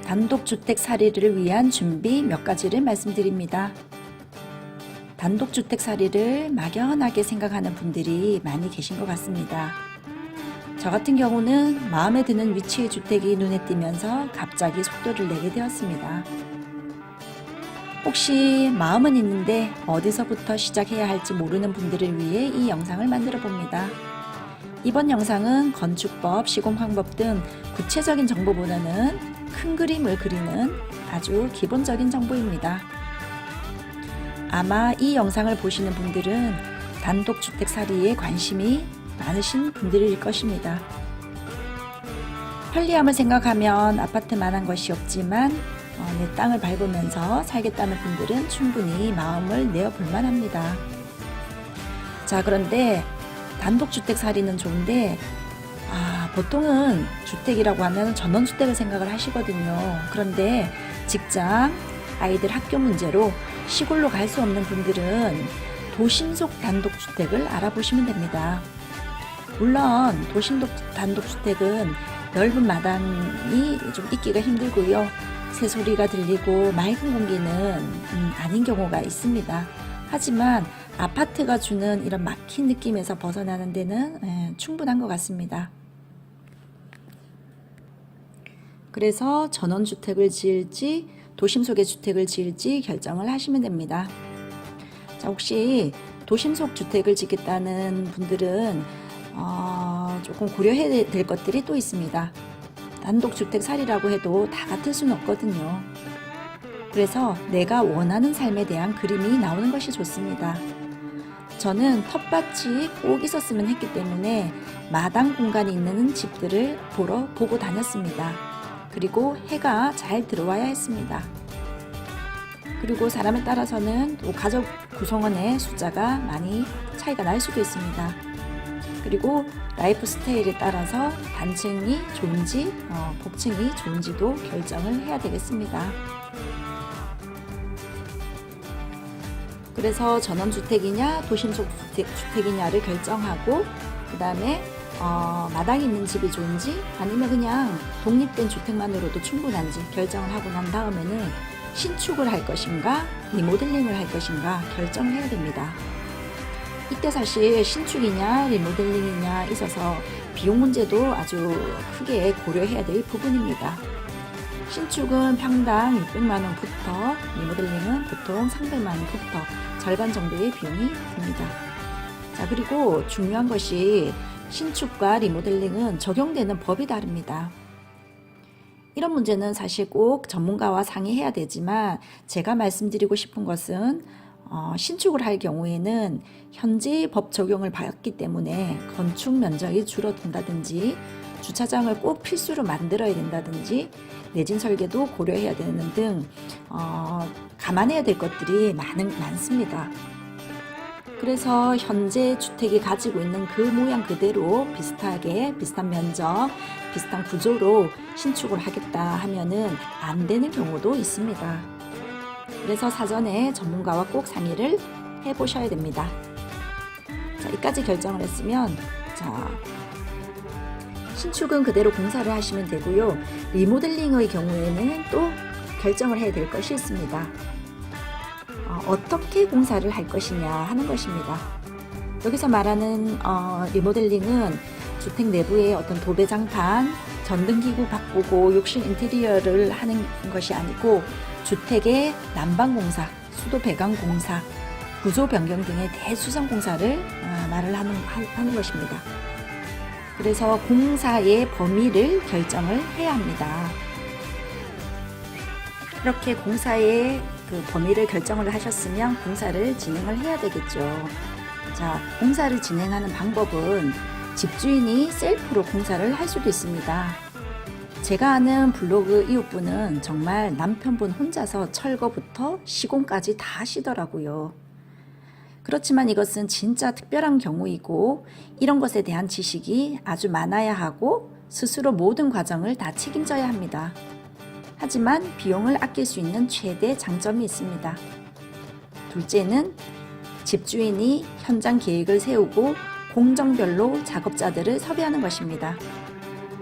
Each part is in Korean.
단독주택 사리를 위한 준비 몇 가지를 말씀드립니다. 단독주택 사리를 막연하게 생각하는 분들이 많이 계신 것 같습니다. 저 같은 경우는 마음에 드는 위치의 주택이 눈에 띄면서 갑자기 속도를 내게 되었습니다. 혹시 마음은 있는데 어디서부터 시작해야 할지 모르는 분들을 위해 이 영상을 만들어 봅니다. 이번 영상은 건축법, 시공방법 등 구체적인 정보보다는 큰 그림을 그리는 아주 기본적인 정보입니다. 아마 이 영상을 보시는 분들은 단독주택 사리에 관심이 많으신 분들일 것입니다. 편리함을 생각하면 아파트만한 것이 없지만 내 땅을 밟으면서 살겠다는 분들은 충분히 마음을 내어볼 만합니다. 자, 그런데 단독주택 사리는 좋은데 보통은 주택이라고 하면 전원주택을 생각을 하시거든요. 그런데 직장, 아이들 학교 문제로 시골로 갈 수 없는 분들은 도심 속 단독주택을 알아보시면 됩니다. 물론 도심 속 단독주택은 넓은 마당이 좀 있기가 힘들고요. 새소리가 들리고 맑은 공기는 아닌 경우가 있습니다. 하지만 아파트가 주는 이런 막힌 느낌에서 벗어나는 데는 충분한 것 같습니다. 그래서 전원주택을 지을지 도심 속의 주택을 지을지 결정을 하시면 됩니다. 자, 혹시 도심 속 주택을 짓겠다는 분들은 조금 고려해야 될 것들이 또 있습니다. 단독주택 사리라고 해도 다 같을 수는 없거든요. 그래서 내가 원하는 삶에 대한 그림이 나오는 것이 좋습니다. 저는 텃밭이 꼭 있었으면 했기 때문에 마당 공간이 있는 집들을 보고 다녔습니다. 그리고 해가 잘 들어와야 했습니다. 그리고 사람에 따라서는 또 가족 구성원의 숫자가 많이 차이가 날 수도 있습니다. 그리고 라이프 스타일에 따라서 단층이 좋은지 복층이 좋은지도 결정을 해야 되겠습니다. 그래서 전원주택이냐 도심 속 주택이냐를 결정하고 그 다음에 마당이 있는 집이 좋은지 아니면 그냥 독립된 주택만으로도 충분한지 결정을 하고 난 다음에는 신축을 할 것인가 리모델링을 할 것인가 결정을 해야 됩니다. 이때 사실 신축이냐 리모델링이냐 있어서 비용 문제도 아주 크게 고려해야 될 부분입니다. 신축은 평당 600만 원부터 리모델링은 보통 300만 원부터 절반 정도의 비용이 듭니다. 자, 그리고 중요한 것이 신축과 리모델링은 적용되는 법이 다릅니다. 이런 문제는 사실 꼭 전문가와 상의해야 되지만 제가 말씀드리고 싶은 것은 신축을 할 경우에는 현재 법 적용을 받기 때문에 건축 면적이 줄어든다든지 주차장을 꼭 필수로 만들어야 된다든지 내진 설계도 고려해야 되는 등 감안해야 될 것들이 많습니다. 그래서 현재 주택이 가지고 있는 그 모양 그대로 비슷한 면적, 비슷한 구조로 신축을 하겠다 하면은 안 되는 경우도 있습니다. 그래서 사전에 전문가와 꼭 상의를 해보셔야 됩니다. 자, 이까지 결정을 했으면 신축은 그대로 공사를 하시면 되고요. 리모델링의 경우에는 또 결정을 해야 될 것이 있습니다. 어떻게 공사를 할 것이냐 하는 것입니다. 여기서 말하는 리모델링은 주택 내부의 어떤 도배장판, 전등기구 바꾸고 욕실 인테리어를 하는 것이 아니고 주택의 난방공사, 수도 배관 공사, 구조 변경 등의 대수성 공사를 말을 하는 것입니다. 그래서 공사의 범위를 결정을 해야 합니다. 이렇게 공사의 그 범위를 결정을 하셨으면 공사를 진행을 해야 되겠죠. 자, 공사를 진행하는 방법은 집주인이 셀프로 공사를 할 수도 있습니다. 제가 아는 블로그 이웃분은 정말 남편분 혼자서 철거부터 시공까지 다 하시더라고요. 그렇지만 이것은 진짜 특별한 경우이고 이런 것에 대한 지식이 아주 많아야 하고 스스로 모든 과정을 다 책임져야 합니다. 하지만 비용을 아낄 수 있는 최대 장점이 있습니다. 둘째는 집주인이 현장 계획을 세우고 공정별로 작업자들을 섭외하는 것입니다.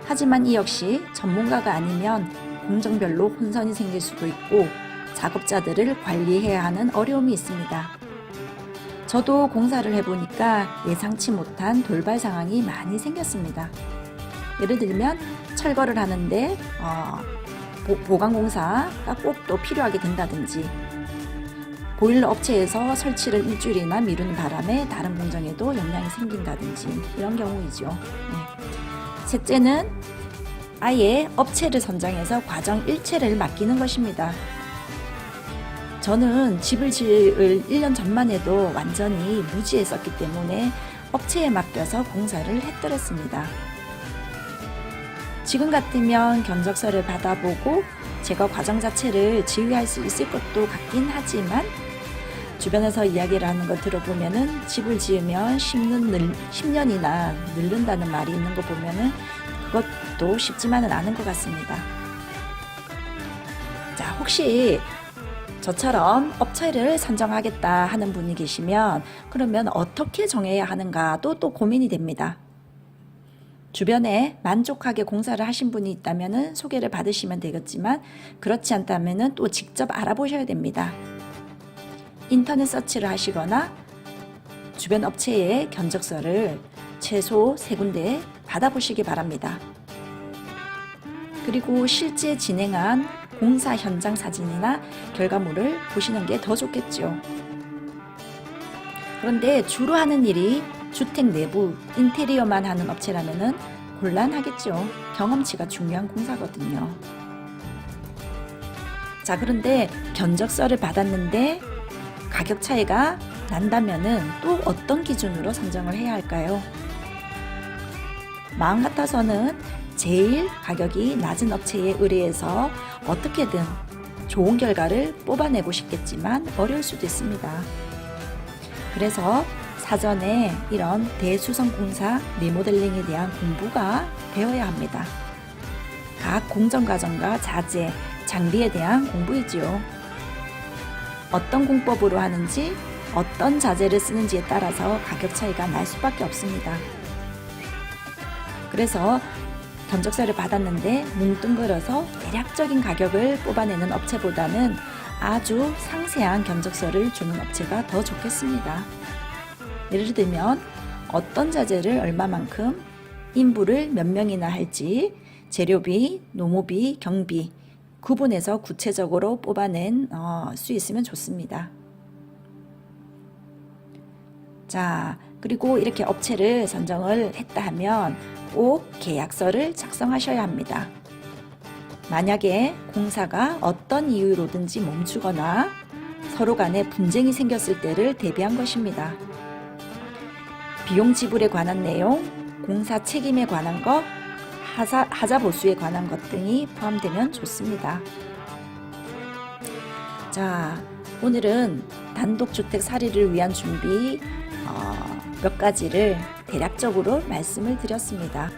하지만 이 역시 전문가가 아니면 공정별로 혼선이 생길 수도 있고 작업자들을 관리해야 하는 어려움이 있습니다. 저도 공사를 해보니까 예상치 못한 돌발 상황이 많이 생겼습니다. 예를 들면 철거를 하는데 보강 공사가 꼭 또 필요하게 된다든지, 보일러 업체에서 설치를 일주일이나 미루는 바람에 다른 공정에도 영향이 생긴다든지 이런 경우이죠. 네. 셋째는 아예 업체를 선정해서 과정 일체를 맡기는 것입니다. 저는 집을 지을 1년 전만 해도 완전히 무지했었기 때문에 업체에 맡겨서 공사를 했더랬습니다. 지금 같으면 견적서를 받아보고 제거 과정 자체를 지휘할 수 있을 것도 같긴 하지만, 주변에서 이야기를 하는 거 들어보면은 집을 지으면 10년이나 늙는다는 말이 있는 거 보면은 그것도 쉽지만은 않은 것 같습니다. 자, 혹시 저처럼 업체를 선정하겠다 하는 분이 계시면 그러면 어떻게 정해야 하는가도 또 고민이 됩니다. 주변에 만족하게 공사를 하신 분이 있다면 소개를 받으시면 되겠지만, 그렇지 않다면 또 직접 알아보셔야 됩니다. 인터넷 서치를 하시거나 주변 업체의 견적서를 최소 3군데 받아보시기 바랍니다. 그리고 실제 진행한 공사 현장 사진이나 결과물을 보시는 게 더 좋겠죠. 그런데 주로 하는 일이 주택 내부 인테리어만 하는 업체라면은 곤란하겠죠. 경험치가 중요한 공사거든요. 자, 그런데 견적서를 받았는데 가격 차이가 난다면은 또 어떤 기준으로 선정을 해야 할까요? 마음 같아서는 제일 가격이 낮은 업체에 의뢰해서 어떻게든 좋은 결과를 뽑아내고 싶겠지만 어려울 수도 있습니다. 그래서 사전에 이런 대수성 공사 리모델링에 대한 공부가 되어야 합니다. 각 공정 과정과 자재, 장비에 대한 공부이지요. 어떤 공법으로 하는지, 어떤 자재를 쓰는지에 따라서 가격 차이가 날 수밖에 없습니다. 그래서 견적서를 받았는데 뭉뚱그려서 대략적인 가격을 뽑아내는 업체보다는 아주 상세한 견적서를 주는 업체가 더 좋겠습니다. 예를 들면 어떤 자재를 얼마만큼, 인부를 몇 명이나 할지, 재료비, 노무비, 경비 구분해서 구체적으로 뽑아낸 수 있으면 좋습니다. 자, 그리고 이렇게 업체를 선정을 했다 하면 꼭 계약서를 작성하셔야 합니다. 만약에 공사가 어떤 이유로든지 멈추거나 서로 간에 분쟁이 생겼을 때를 대비한 것입니다. 비용 지불에 관한 내용, 공사 책임에 관한 것, 하자 보수에 관한 것 등이 포함되면 좋습니다. 자, 오늘은 단독주택 사리를 위한 준비 몇 가지를 대략적으로 말씀을 드렸습니다.